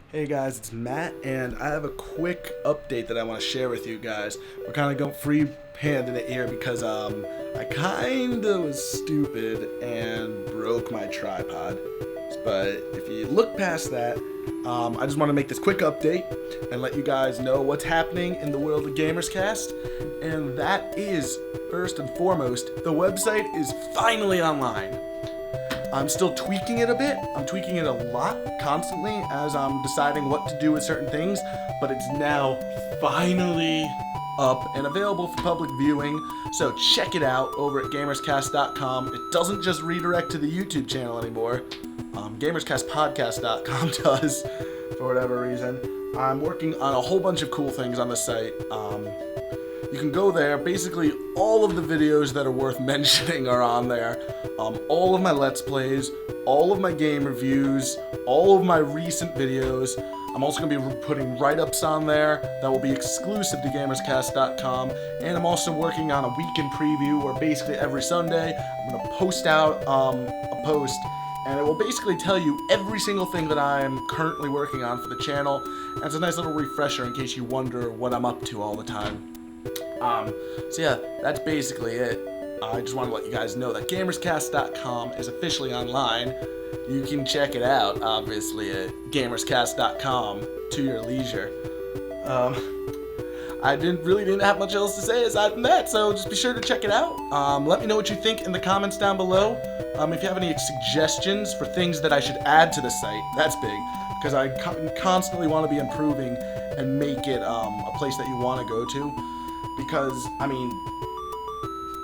Hey guys, it's Matt, and I have a quick update that I want to share with you guys. We're kind of going free-handing it here because I kind of was stupid and broke my tripod. But if you look past that, I just want to make this quick update and let you guys know what's happening in the world of Gamerscast. And that is, first and foremost, the website is finally online. I'm still tweaking it a bit. I'm tweaking it a lot constantly as I'm deciding what to do with certain things, but it's now finally up and available for public viewing. So check it out over at gamerscast.com. It doesn't just redirect to the YouTube channel anymore. Gamerscastpodcast.com does, for whatever reason. I'm working on a whole bunch of cool things on the site. You can go there. Basically, all of the videos that are worth mentioning are on there. All of my Let's Plays, all of my game reviews, all of my recent videos. I'm also going to be putting write-ups on there that will be exclusive to Gamerscast.com. And I'm also working on a weekend preview where basically every Sunday I'm going to post out a post, and it will basically tell you every single thing that I'm currently working on for the channel. And it's a nice little refresher in case you wonder what I'm up to all the time. So yeah, that's basically it. I just want to let you guys know that Gamerscast.com is officially online. You can check it out, obviously, at Gamerscast.com to your leisure. I didn't have much else to say aside from that, so just be sure to check it out. Let me know what you think in the comments down below. If you have any suggestions for things that I should add to the site, that's big, because I constantly want to be improving and make it a place that you want to go to. Because, I mean,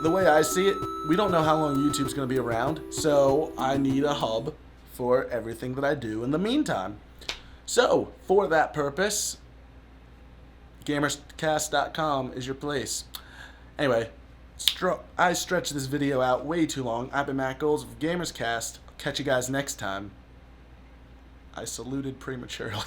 the way I see it, we don't know how long YouTube's going to be around, so I need a hub for everything that I do in the meantime. So, for that purpose, Gamerscast.com is your place. Anyway, I stretched this video out way too long. I've been Matt Goals of Gamerscast. I'll catch you guys next time. I saluted prematurely.